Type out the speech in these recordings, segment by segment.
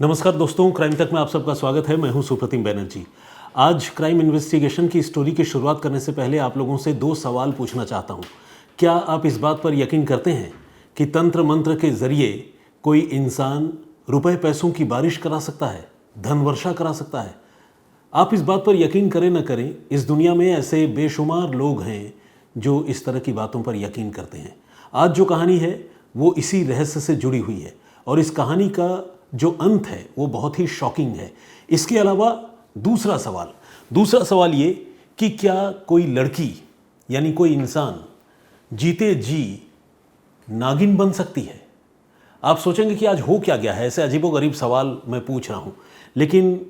नमस्कार दोस्तों, क्राइम तक में आप सबका स्वागत है। मैं हूं सुप्रतिम बैनर्जी। आज क्राइम इन्वेस्टिगेशन की स्टोरी की शुरुआत करने से पहले आप लोगों से दो सवाल पूछना चाहता हूं। क्या आप इस बात पर यकीन करते हैं कि तंत्र मंत्र के जरिए कोई इंसान रुपए पैसों की बारिश करा सकता है, धन वर्षा करा सकता है? आप इस बात पर यकीन करें न करें, इस दुनिया में ऐसे बेशुमार लोग हैं जो इस तरह की बातों पर यकीन करते हैं। आज जो कहानी है वो इसी रहस्य से जुड़ी हुई है और इस कहानी का जो अंत है वो बहुत ही शॉकिंग है। इसके अलावा दूसरा सवाल ये कि क्या कोई लड़की यानी कोई इंसान जीते जी नागिन बन सकती है? आप सोचेंगे कि आज हो क्या गया है, ऐसे अजीबोगरीब सवाल मैं पूछ रहा हूँ, लेकिन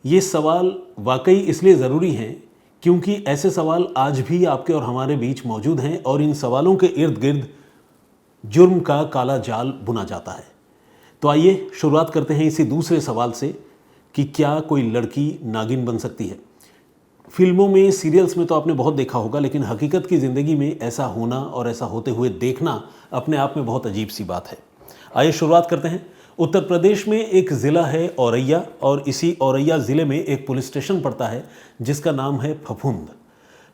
ये सवाल वाकई इसलिए ज़रूरी हैं क्योंकि ऐसे सवाल आज भी आपके और हमारे बीच मौजूद हैं और इन सवालों के इर्द गिर्द जुर्म का काला जाल बुना जाता है। तो आइए शुरुआत करते हैं इसी दूसरे सवाल से कि क्या कोई लड़की नागिन बन सकती है। फिल्मों में, सीरियल्स में तो आपने बहुत देखा होगा, लेकिन हकीकत की ज़िंदगी में ऐसा होना और ऐसा होते हुए देखना अपने आप में बहुत अजीब सी बात है। आइए शुरुआत करते हैं। उत्तर प्रदेश में एक ज़िला है औरैया और इसी औरैया ज़िले में एक पुलिस स्टेशन पड़ता है जिसका नाम है फफूंद।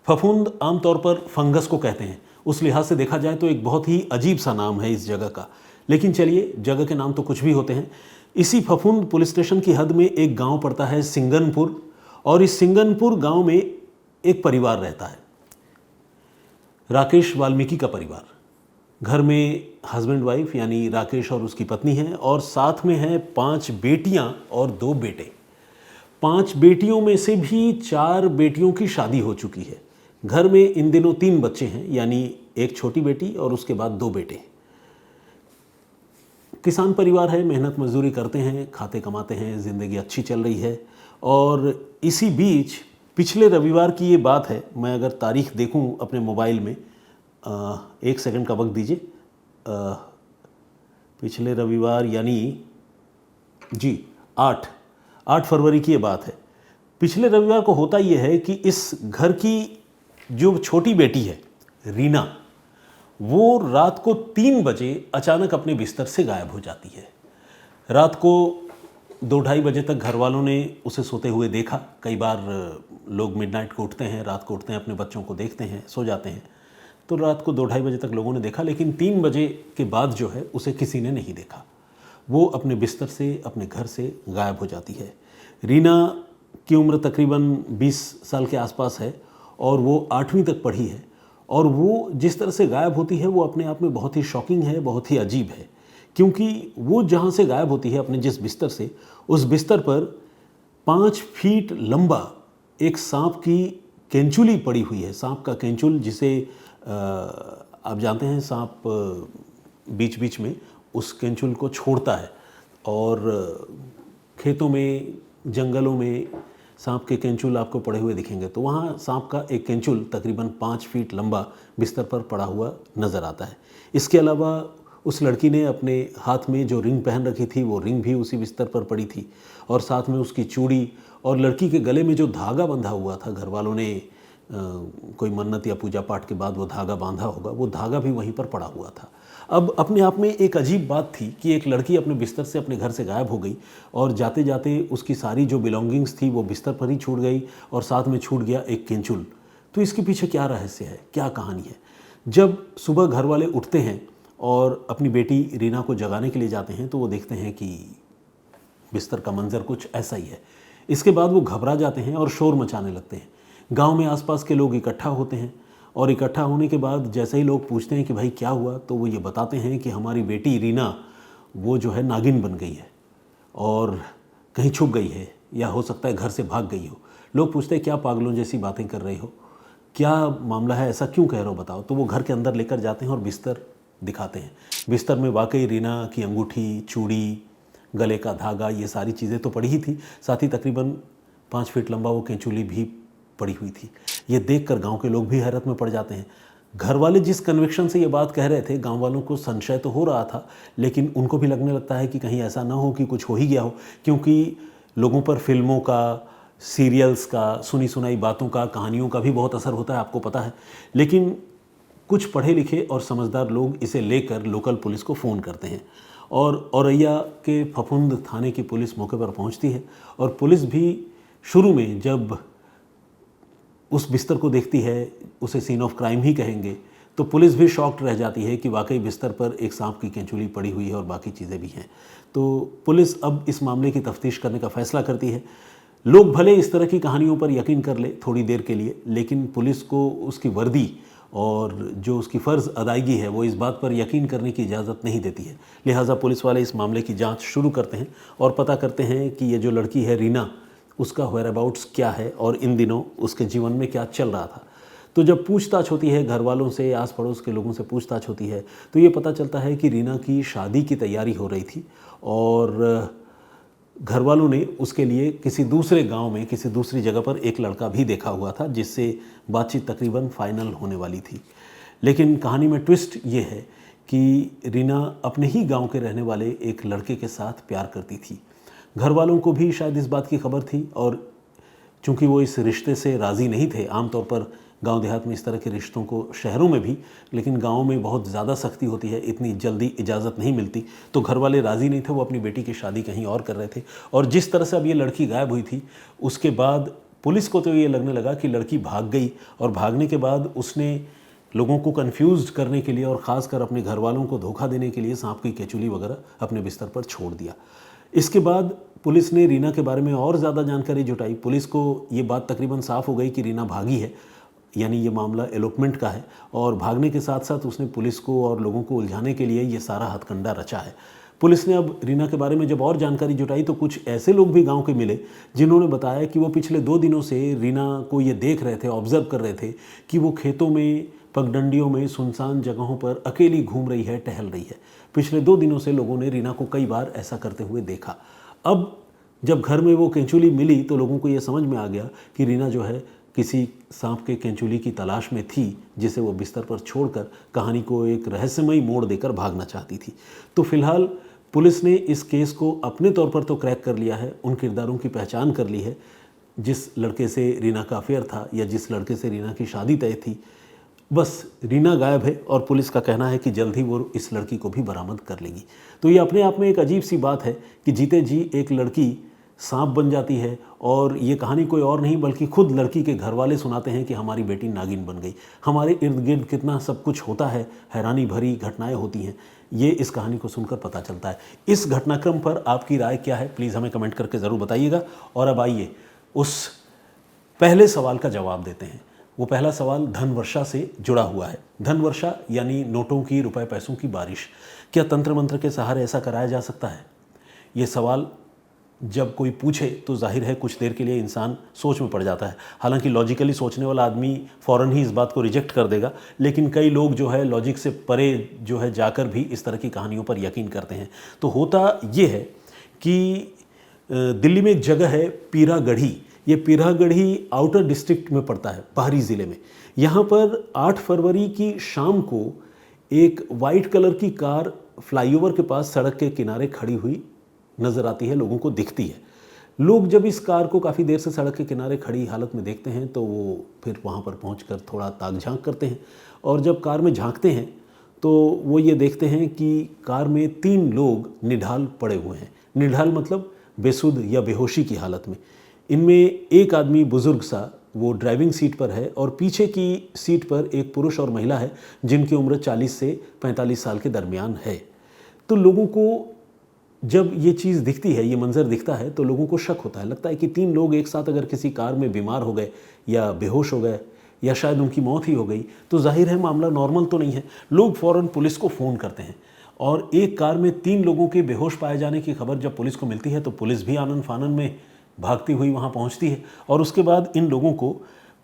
फफूंद आमतौर पर फंगस को कहते हैं। उस लिहाज से देखा जाए तो एक बहुत ही अजीब सा नाम है इस जगह का, लेकिन चलिए, जगह के नाम तो कुछ भी होते हैं। इसी फफूंद पुलिस स्टेशन की हद में एक गांव पड़ता है सिंगनपुर, और इस सिंगनपुर गांव में एक परिवार रहता है, राकेश वाल्मीकि का परिवार। घर में हस्बैंड वाइफ यानी राकेश और उसकी पत्नी है और साथ में है 5 बेटियां और 2 बेटे। 5 बेटियों में से भी 4 बेटियों की शादी हो चुकी है। घर में इन दिनों 3 बच्चे हैं, यानी एक छोटी बेटी और उसके बाद 2 बेटे। किसान परिवार है, मेहनत मजदूरी करते हैं, खाते कमाते हैं, ज़िंदगी अच्छी चल रही है। और इसी बीच पिछले रविवार की ये बात है, मैं अगर तारीख देखूं अपने मोबाइल में, 1 सेकंड का वक्त दीजिए। पिछले रविवार यानी जी 8 फरवरी की ये बात है। पिछले रविवार को होता ये है कि इस घर की जो छोटी बेटी है रीना, वो रात को 3 बजे अचानक अपने बिस्तर से गायब हो जाती है। रात को 2-2:30 बजे तक घर वालों ने उसे सोते हुए देखा। कई बार लोग मिडनाइट को उठते हैं, रात को उठते हैं, अपने बच्चों को देखते हैं, सो जाते हैं। तो रात को 2-2:30 बजे तक लोगों ने देखा, लेकिन 3 बजे के बाद जो है उसे किसी ने नहीं देखा। वो अपने बिस्तर से, अपने घर से गायब हो जाती है। रीना की उम्र तकरीबन 20 साल के आसपास है और वो 8वीं तक पढ़ी है। और वो जिस तरह से गायब होती है वो अपने आप में बहुत ही शॉकिंग है, बहुत ही अजीब है, क्योंकि वो जहाँ से गायब होती है अपने जिस बिस्तर से, उस बिस्तर पर 5 फीट लंबा एक सांप की केंचुली पड़ी हुई है। सांप का केंचुल, जिसे आप जानते हैं, सांप बीच बीच में उस केंचुल को छोड़ता है और खेतों में, जंगलों में सांप के केंचुल आपको पड़े हुए दिखेंगे। तो वहाँ सांप का एक केंचुल तकरीबन 5 फीट लंबा बिस्तर पर पड़ा हुआ नज़र आता है। इसके अलावा उस लड़की ने अपने हाथ में जो रिंग पहन रखी थी, वो रिंग भी उसी बिस्तर पर पड़ी थी और साथ में उसकी चूड़ी और लड़की के गले में जो धागा बंधा हुआ था, घर वालों ने कोई मन्नत या पूजा पाठ के बाद वो धागा बांधा होगा, वो धागा भी वहीं पर पड़ा हुआ था। अब अपने आप में एक अजीब बात थी कि एक लड़की अपने बिस्तर से अपने घर से गायब हो गई और जाते जाते उसकी सारी जो बिलोंगिंग्स थी वो बिस्तर पर ही छूट गई और साथ में छूट गया एक केंचुल। तो इसके पीछे क्या रहस्य है, क्या कहानी है? जब सुबह घर वाले उठते हैं और अपनी बेटी रीना को जगाने के लिए जाते हैं तो वो देखते हैं कि बिस्तर का मंजर कुछ ऐसा ही है। इसके बाद वो घबरा जाते हैं और शोर मचाने लगते हैं। गांव में आसपास के लोग इकट्ठा होते हैं और इकट्ठा होने के बाद जैसे ही लोग पूछते हैं कि भाई क्या हुआ, तो वो ये बताते हैं कि हमारी बेटी रीना वो जो है नागिन बन गई है और कहीं छुप गई है, या हो सकता है घर से भाग गई हो। लोग पूछते हैं क्या पागलों जैसी बातें कर रही हो, क्या मामला है, ऐसा क्यों कह रहे हो, बताओ। तो वो घर के अंदर लेकर जाते हैं और बिस्तर दिखाते हैं। बिस्तर में वाकई रीना की अंगूठी, चूड़ी, गले का धागा, ये सारी चीज़ें तो पड़ी ही थी, साथ ही तकरीबन 5 फीट लंबा वो केंचुली भी पड़ी हुई थी। ये देखकर गांव के लोग भी हैरत में पड़ जाते हैं। घर वाले जिस कन्विक्शन से ये बात कह रहे थे, गांव वालों को संशय तो हो रहा था, लेकिन उनको भी लगने लगता है कि कहीं ऐसा ना हो कि कुछ हो ही गया हो, क्योंकि लोगों पर फिल्मों का, सीरियल्स का, सुनी सुनाई बातों का, कहानियों का भी बहुत असर होता है, आपको पता है। लेकिन कुछ पढ़े लिखे और समझदार लोग इसे लेकर लोकल पुलिस को फ़ोन करते हैं और औरैया के फफूंद थाने की पुलिस मौके पर पहुंचती है और पुलिस भी शुरू में जब उस बिस्तर को देखती है, उसे सीन ऑफ क्राइम ही कहेंगे, तो पुलिस भी शॉक्ड रह जाती है कि वाकई बिस्तर पर एक सांप की केंचुली पड़ी हुई है और बाकी चीज़ें भी हैं। तो पुलिस अब इस मामले की तफ्तीश करने का फैसला करती है। लोग भले इस तरह की कहानियों पर यकीन कर ले थोड़ी देर के लिए, लेकिन पुलिस को उसकी वर्दी और जो उसकी फ़र्ज़ अदायगी है वो इस बात पर यकीन करने की इजाज़त नहीं देती है। लिहाजा पुलिस वाले इस मामले की जांच शुरू करते हैं और पता करते हैं कि ये जो लड़की है रीना, उसका वेयर अबाउट्स क्या है और इन दिनों उसके जीवन में क्या चल रहा था। तो जब पूछताछ होती है, घर वालों से, आस पड़ोस के लोगों से पूछताछ होती है, तो ये पता चलता है कि रीना की शादी की तैयारी हो रही थी और घर वालों ने उसके लिए किसी दूसरे गांव में, किसी दूसरी जगह पर एक लड़का भी देखा हुआ था जिससे बातचीत तकरीबन फाइनल होने वाली थी। लेकिन कहानी में ट्विस्ट ये है कि रीना अपने ही गांव के रहने वाले एक लड़के के साथ प्यार करती थी। घर वालों को भी शायद इस बात की खबर थी और चूंकि वो इस रिश्ते से राज़ी नहीं थे, आमतौर पर गांव देहात में इस तरह के रिश्तों को, शहरों में भी, लेकिन गाँव में बहुत ज़्यादा सख्ती होती है, इतनी जल्दी इजाज़त नहीं मिलती, तो घर वाले राज़ी नहीं थे। वो अपनी बेटी की शादी कहीं और कर रहे थे और जिस तरह से अब ये लड़की गायब हुई थी, उसके बाद पुलिस को तो ये लगने लगा कि लड़की भाग गई और भागने के बाद उसने लोगों को कन्फ्यूज़ करने के लिए और ख़ासकर अपने घर वालों को धोखा देने के लिए सांप की केचुली वगैरह अपने बिस्तर पर छोड़ दिया। इसके बाद पुलिस ने रीना के बारे में और ज़्यादा जानकारी जुटाई। पुलिस को ये बात तकरीबन साफ़ हो गई कि रीना भागी है, यानी ये मामला एलोपमेंट का है और भागने के साथ साथ उसने पुलिस को और लोगों को उलझाने के लिए ये सारा हथकंडा रचा है। पुलिस ने अब रीना के बारे में जब और जानकारी जुटाई तो कुछ ऐसे लोग भी गांव के मिले जिन्होंने बताया कि वो पिछले 2 दिनों से रीना को ये देख रहे थे, ऑब्ज़र्व कर रहे थे कि वो खेतों में, पगडंडियों में, सुनसान जगहों पर अकेली घूम रही है, टहल रही है। पिछले 2 दिनों से लोगों ने रीना को कई बार ऐसा करते हुए देखा। अब जब घर में वो केंचुली मिली तो लोगों को ये समझ में आ गया कि रीना जो है किसी सांप के केंचुली की तलाश में थी जिसे वो बिस्तर पर छोड़कर कहानी को एक रहस्यमयी मोड़ देकर भागना चाहती थी। तो फिलहाल पुलिस ने इस केस को अपने तौर पर तो क्रैक कर लिया है, उन किरदारों की पहचान कर ली है जिस लड़के से रीना का अफेयर था या जिस लड़के से रीना की शादी तय थी। बस रीना गायब है और पुलिस का कहना है कि जल्द ही वो इस लड़की को भी बरामद कर लेगी। तो ये अपने आप में एक अजीब सी बात है कि जीते जी एक लड़की सांप बन जाती है और ये कहानी कोई और नहीं बल्कि खुद लड़की के घर वाले सुनाते हैं कि हमारी बेटी नागिन बन गई। हमारे इर्द गिर्द कितना सब कुछ होता है, हैरानी भरी घटनाएं होती हैं, ये इस कहानी को सुनकर पता चलता है। इस घटनाक्रम पर आपकी राय क्या है, प्लीज़ हमें कमेंट करके ज़रूर बताइएगा। और अब आइए उस पहले सवाल का जवाब देते हैं। वो पहला सवाल धन वर्षा से जुड़ा हुआ है। धन वर्षा यानी नोटों की, रुपए पैसों की बारिश। क्या तंत्र मंत्र के सहारे ऐसा कराया जा सकता है? ये सवाल जब कोई पूछे तो जाहिर है कुछ देर के लिए इंसान सोच में पड़ जाता है। हालांकि लॉजिकली सोचने वाला आदमी फ़ौरन ही इस बात को रिजेक्ट कर देगा, लेकिन कई लोग जो है लॉजिक से परे जो है जाकर भी इस तरह की कहानियों पर यकीन करते हैं। तो होता ये है कि दिल्ली में एक जगह है पीरागढ़ी। ये पीरागढ़ी आउटर डिस्ट्रिक्ट में पड़ता है, बाहरी ज़िले में। यहाँ पर 8 फरवरी की शाम को एक वाइट कलर की कार फ्लाईओवर के पास सड़क के किनारे खड़ी हुई नज़र आती है, लोगों को दिखती है। लोग जब इस कार को काफ़ी देर से सड़क के किनारे खड़ी हालत में देखते हैं तो वो फिर वहाँ पर पहुँचकर थोड़ा ताक झांक करते हैं और जब कार में झांकते हैं तो वो ये देखते हैं कि कार में 3 लोग निढाल पड़े हुए हैं। निढाल मतलब बेसुध या बेहोशी की हालत में। इनमें एक आदमी बुज़ुर्ग सा वो ड्राइविंग सीट पर है और पीछे की सीट पर एक पुरुष और महिला है जिनकी उम्र 40 से 45 साल के दरमियान है। तो लोगों को जब ये चीज़ दिखती है, ये मंज़र दिखता है तो लोगों को शक होता है। लगता है कि 3 लोग एक साथ अगर किसी कार में बीमार हो गए या बेहोश हो गए या शायद उनकी मौत ही हो गई तो जाहिर है मामला नॉर्मल तो नहीं है। लोग फ़ौरन पुलिस को फ़ोन करते हैं और एक कार में 3 लोगों के बेहोश पाए जाने की खबर जब पुलिस को मिलती है तो पुलिस भी आनन फानन में भागती हुई वहाँ पहुँचती है और उसके बाद इन लोगों को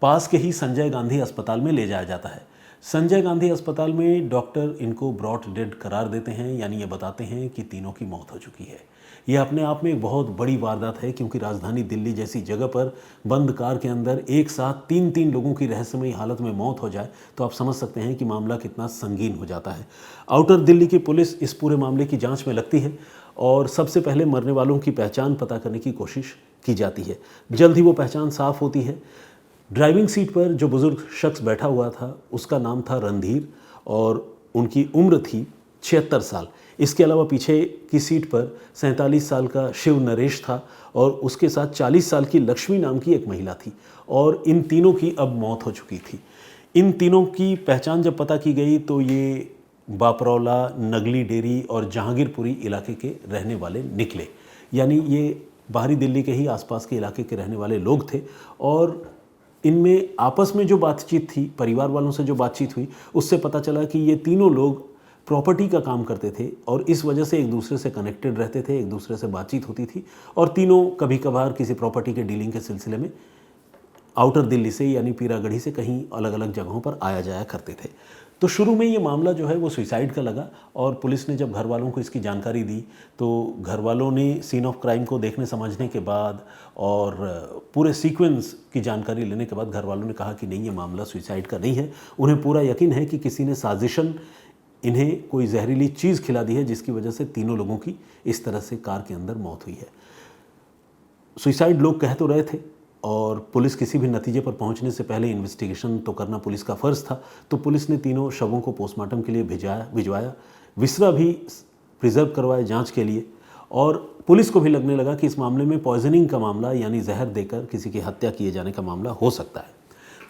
पास के ही संजय गांधी अस्पताल में ले जाया जाता है। संजय गांधी अस्पताल में डॉक्टर इनको ब्रॉट डेड करार देते हैं, यानी ये बताते हैं कि तीनों की मौत हो चुकी है। यह अपने आप में एक बहुत बड़ी वारदात है क्योंकि राजधानी दिल्ली जैसी जगह पर बंद कार के अंदर एक साथ 3 लोगों की रहस्यमयी हालत में मौत हो जाए तो आप समझ सकते हैं कि मामला कितना संगीन हो जाता है। आउटर दिल्ली की पुलिस इस पूरे मामले की जाँच में लगती है और सबसे पहले मरने वालों की पहचान पता करने की कोशिश की जाती है। जल्द ही वो पहचान साफ होती है। ड्राइविंग सीट पर जो बुज़ुर्ग शख्स बैठा हुआ था उसका नाम था रणधीर और उनकी उम्र थी 76 साल। इसके अलावा पीछे की सीट पर 47 साल का शिव नरेश था और उसके साथ 40 साल की लक्ष्मी नाम की एक महिला थी और इन तीनों की अब मौत हो चुकी थी। इन तीनों की पहचान जब पता की गई तो ये बापरौला, नगली डेरी और जहांगीरपुरी इलाके के रहने वाले निकले, यानी ये बाहरी दिल्ली के ही आसपास के इलाके के रहने वाले लोग थे। और इनमें आपस में जो बातचीत थी, परिवार वालों से जो बातचीत हुई, उससे पता चला कि ये तीनों लोग प्रॉपर्टी का काम करते थे और इस वजह से एक दूसरे से कनेक्टेड रहते थे, एक दूसरे से बातचीत होती थी और तीनों कभी कभार किसी प्रॉपर्टी के डीलिंग के सिलसिले में आउटर दिल्ली से यानी पीरागढ़ी से कहीं अलग अलग जगहों पर आया जाया करते थे। तो शुरू में ये मामला जो है वो सुसाइड का लगा और पुलिस ने जब घर वालों को इसकी जानकारी दी तो घर वालों ने सीन ऑफ क्राइम को देखने समझने के बाद और पूरे सीक्वेंस की जानकारी लेने के बाद घर वालों ने कहा कि नहीं, ये मामला सुसाइड का नहीं है। उन्हें पूरा यकीन है कि किसी ने साजिशन इन्हें कोई जहरीली चीज़ खिला दी है जिसकी वजह से तीनों लोगों की इस तरह से कार के अंदर मौत हुई है। सुसाइड लोग कह तो रहे थे और पुलिस किसी भी नतीजे पर पहुंचने से पहले इन्वेस्टिगेशन तो करना पुलिस का फ़र्ज़ था, तो पुलिस ने तीनों शवों को पोस्टमार्टम के लिए भिजवाया, विसरा भी प्रिजर्व करवाए जांच के लिए। और पुलिस को भी लगने लगा कि इस मामले में पॉइजनिंग का मामला यानी जहर देकर किसी की हत्या किए जाने का मामला हो सकता है।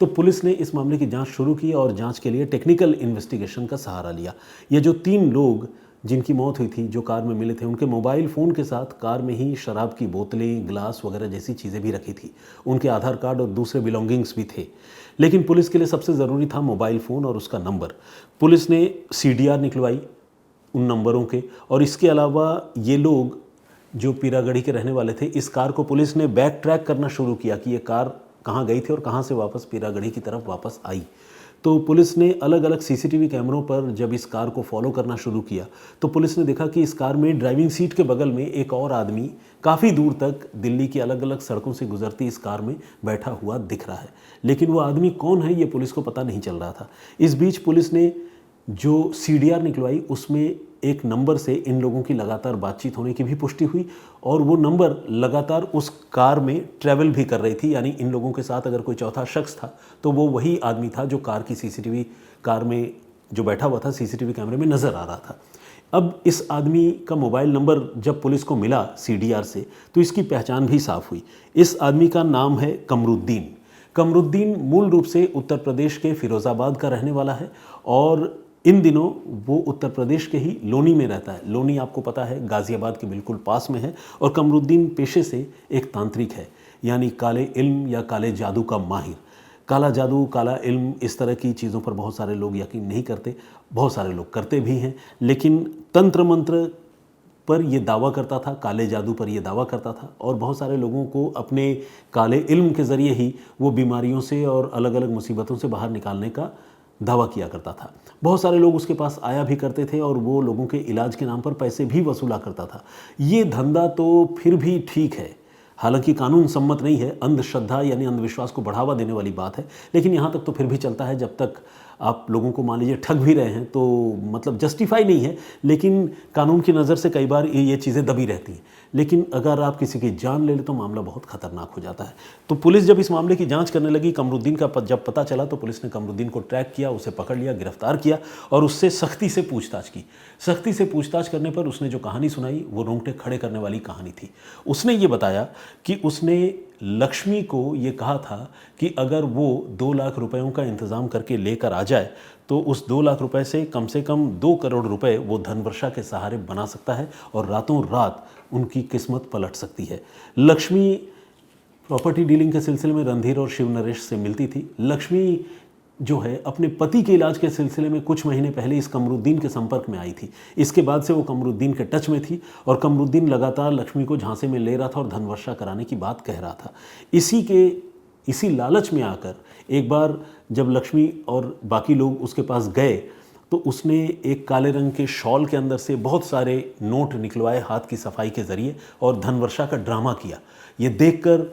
तो पुलिस ने इस मामले की जांच शुरू की और जांच के लिए टेक्निकल इन्वेस्टिगेशन का सहारा लिया। ये जो 3 लोग जिनकी मौत हुई थी, जो कार में मिले थे, उनके मोबाइल फ़ोन के साथ कार में ही शराब की बोतलें, ग्लास वगैरह जैसी चीज़ें भी रखी थी। उनके आधार कार्ड और दूसरे बिलोंगिंग्स भी थे। लेकिन पुलिस के लिए सबसे ज़रूरी था मोबाइल फ़ोन और उसका नंबर। पुलिस ने CDR निकलवाई उन नंबरों के और इसके अलावा ये लोग जो पीरागढ़ी के रहने वाले थे, इस कार को पुलिस ने बैक ट्रैक करना शुरू किया कि ये कार कहाँ गई थी और कहाँ से वापस पीरागढ़ी की तरफ वापस आई। तो पुलिस ने अलग अलग CCTV कैमरों पर जब इस कार को फॉलो करना शुरू किया तो पुलिस ने देखा कि इस कार में ड्राइविंग सीट के बगल में एक और आदमी काफ़ी दूर तक दिल्ली की अलग अलग सड़कों से गुजरती इस कार में बैठा हुआ दिख रहा है। लेकिन वो आदमी कौन है ये पुलिस को पता नहीं चल रहा था। इस बीच पुलिस ने जो CDR निकलवाई उसमें एक नंबर से इन लोगों की लगातार बातचीत होने की भी पुष्टि हुई और वो नंबर लगातार उस कार में ट्रैवल भी कर रही थी, यानी इन लोगों के साथ अगर कोई चौथा शख्स था तो वो वही आदमी था जो कार की CCTV कार में जो बैठा हुआ था CCTV कैमरे में नज़र आ रहा था। अब इस आदमी का मोबाइल नंबर जब पुलिस को मिला CDR से तो इसकी पहचान भी साफ हुई। इस आदमी का नाम है कमरुद्दीन। कमरुद्दीन मूल रूप से उत्तर प्रदेश के फिरोज़ाबाद का रहने वाला है और इन दिनों वो उत्तर प्रदेश के ही लोनी में रहता है। लोनी आपको पता है गाज़ियाबाद के बिल्कुल पास में है और कमरुद्दीन पेशे से एक तांत्रिक है, यानी काले इल्म या काले जादू का माहिर। काला जादू, काला इल्म, इस तरह की चीज़ों पर बहुत सारे लोग यकीन नहीं करते, बहुत सारे लोग करते भी हैं, लेकिन तंत्र मंत्र पर ये दावा करता था, काले जादू पर ये दावा करता था और बहुत सारे लोगों को अपने काले इल्म के ज़रिए ही वो बीमारियों से और अलग अलग मुसीबतों से बाहर निकालने का दावा किया करता था। बहुत सारे लोग उसके पास आया भी करते थे और वो लोगों के इलाज के नाम पर पैसे भी वसूला करता था। ये धंधा तो फिर भी ठीक है, हालांकि कानून सम्मत नहीं है, अंधश्रद्धा यानी अंधविश्वास को बढ़ावा देने वाली बात है, लेकिन यहाँ तक तो फिर भी चलता है जब तक आप लोगों को मान लीजिए ठग भी रहे हैं तो मतलब जस्टिफाई नहीं है, लेकिन कानून की नज़र से कई बार ये चीज़ें दबी रहती हैं। लेकिन अगर आप किसी की जान ले लें तो मामला बहुत ख़तरनाक हो जाता है। तो पुलिस जब इस मामले की जांच करने लगी, कमरुद्दीन का जब पता चला तो पुलिस ने कमरुद्दीन को ट्रैक किया, उसे पकड़ लिया, गिरफ्तार किया और उससे सख्ती से पूछताछ की। सख्ती से पूछताछ करने पर उसने जो कहानी सुनाई वो रोंगटे खड़े करने वाली कहानी थी। उसने ये बताया कि उसने लक्ष्मी को ये कहा था कि अगर वो 2 लाख रुपयों का इंतज़ाम करके लेकर आ जाए तो उस 2 लाख रुपए से कम 2 करोड़ रुपए वो धनवर्षा के सहारे बना सकता है और रातों रात उनकी किस्मत पलट सकती है। लक्ष्मी प्रॉपर्टी डीलिंग के सिलसिले में रणधीर और शिव नरेश से मिलती थी। लक्ष्मी जो है अपने पति के इलाज के सिलसिले में कुछ महीने पहले इस कमरुद्दीन के संपर्क में आई थी। इसके बाद से वो कमरुद्दीन के टच में थी और कमरुद्दीन लगातार लक्ष्मी को झांसे में ले रहा था और धनवर्षा कराने की बात कह रहा था। इसी लालच में आकर एक बार जब लक्ष्मी और बाकी लोग उसके पास गए तो उसने एक काले रंग के शॉल के अंदर से बहुत सारे नोट निकलवाए हाथ की सफाई के ज़रिए और धनवर्षा का ड्रामा किया। ये देखकर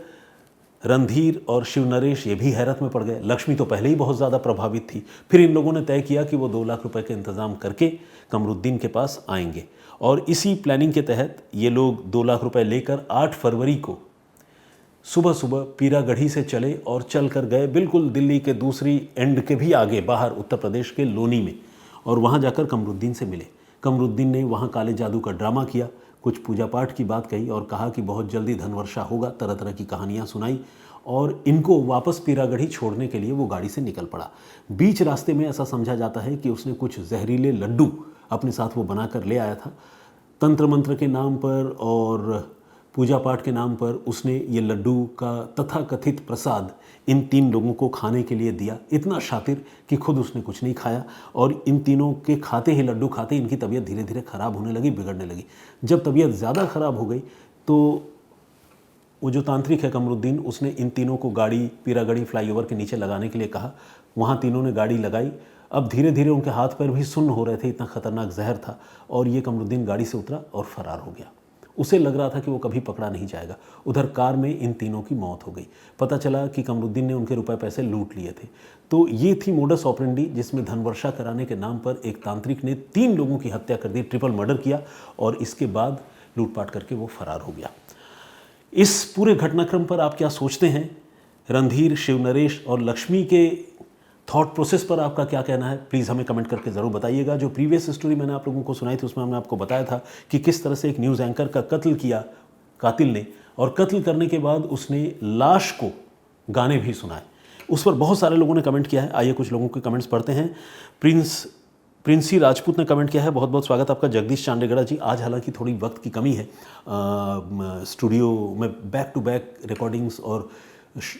रणधीर और शिव नरेश ये भी हैरत में पड़ गए। लक्ष्मी तो पहले ही बहुत ज़्यादा प्रभावित थी। फिर इन लोगों ने तय किया कि वो 2 लाख रुपए का इंतज़ाम करके कमरुद्दीन के पास आएंगे और इसी प्लानिंग के तहत ये लोग 2 लाख रुपए लेकर 8 फरवरी को सुबह सुबह पीरागढ़ी से चले और चल कर गए बिल्कुल दिल्ली के दूसरी एंड के भी आगे बाहर उत्तर प्रदेश के लोनी में और वहाँ जाकर कमरुद्दीन से मिले। कमरुद्दीन ने वहाँ काले जादू का ड्रामा किया, कुछ पूजा पाठ की बात कही और कहा कि बहुत जल्दी धनवर्षा होगा, तरह तरह की कहानियाँ सुनाई और इनको वापस पीरागढ़ी छोड़ने के लिए वो गाड़ी से निकल पड़ा। बीच रास्ते में ऐसा समझा जाता है कि उसने कुछ जहरीले लड्डू अपने साथ वो बना कर ले आया था। तंत्र मंत्र के नाम पर और पूजा पाठ के नाम पर उसने ये लड्डू का तथाकथित प्रसाद इन 3 लोगों को खाने के लिए दिया। इतना शातिर कि खुद उसने कुछ नहीं खाया और इन तीनों के खाते ही लड्डू खाते इनकी तबीयत धीरे धीरे ख़राब होने लगी, बिगड़ने लगी। जब तबीयत ज़्यादा ख़राब हो गई तो वो जो तांत्रिक है कमरुद्दीन, उसने इन तीनों को गाड़ी पीरागढ़ी फ्लाईओवर के नीचे लगाने के लिए कहा। वहाँ तीनों ने गाड़ी लगाई। अब धीरे धीरे उनके हाथ पैर भी सुन्न हो रहे थे, इतना ख़तरनाक जहर था। और ये कमरुद्दीन गाड़ी से उतरा और फरार हो गया। उसे लग रहा था कि वो कभी पकड़ा नहीं जाएगा। उधर कार में इन तीनों की मौत हो गई। पता चला कि कमरुद्दीन ने उनके रुपए पैसे लूट लिए थे। तो ये थी मोडस ऑपरेंडी, जिसमें धनवर्षा कराने के नाम पर एक तांत्रिक ने 3 लोगों की हत्या कर दी, ट्रिपल मर्डर किया और इसके बाद लूटपाट करके वो फरार हो गया। इस पूरे घटनाक्रम पर आप क्या सोचते हैं? रणधीर, शिव नरेश और लक्ष्मी के थॉट प्रोसेस पर आपका क्या कहना है? प्लीज़ हमें कमेंट करके ज़रूर बताइएगा। जो प्रीवियस स्टोरी मैंने आप लोगों को सुनाई थी उसमें हमने आपको बताया था कि किस तरह से एक न्यूज़ एंकर का कत्ल किया कातिल ने, और कत्ल करने के बाद उसने लाश को गाने भी सुनाए। उस पर बहुत सारे लोगों ने कमेंट किया है। आइए कुछ लोगों के कमेंट्स पढ़ते हैं। प्रिंसी राजपूत ने कमेंट किया है, बहुत बहुत स्वागत आपका। जगदीश चांडेगड़ा जी, आज हालांकि थोड़ी वक्त की कमी है, स्टूडियो में बैक टू बैक रिकॉर्डिंग्स और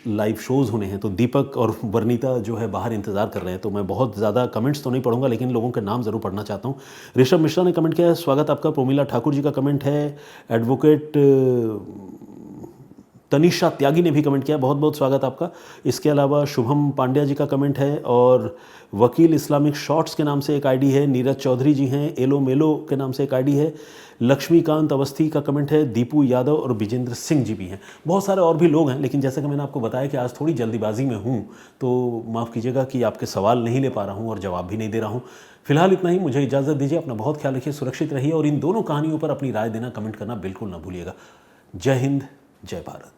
लाइव शोज़ होने हैं, तो दीपक और वर्णिता जो है बाहर इंतज़ार कर रहे हैं, तो मैं बहुत ज़्यादा कमेंट्स तो नहीं पढ़ूंगा लेकिन लोगों के नाम ज़रूर पढ़ना चाहता हूँ। ऋषभ मिश्रा ने कमेंट किया है, स्वागत आपका। प्रोमिला ठाकुर जी का कमेंट है। एडवोकेट तनिषा त्यागी ने भी कमेंट किया, बहुत बहुत स्वागत आपका। इसके अलावा शुभम पांड्या जी का कमेंट है और वकील इस्लामिक शॉर्ट्स के नाम से एक आईडी है। नीरज चौधरी जी हैं। एलो मेलो के नाम से एक आईडी है। लक्ष्मीकांत अवस्थी का कमेंट है। दीपू यादव और विजेंद्र सिंह जी भी हैं। बहुत सारे और भी लोग हैं, लेकिन जैसा कि मैंने आपको बताया कि आज थोड़ी जल्दीबाजी में हूँ, तो माफ़ कीजिएगा कि आपके सवाल नहीं ले पा रहा हूँ और जवाब भी नहीं दे रहा हूँ। फिलहाल इतना ही, मुझे इजाज़त दीजिए। अपना बहुत ख्याल रखिए, सुरक्षित रहिए और इन दोनों कहानियों पर अपनी राय देना, कमेंट करना बिल्कुल ना भूलिएगा। जय हिंद, जय भारत।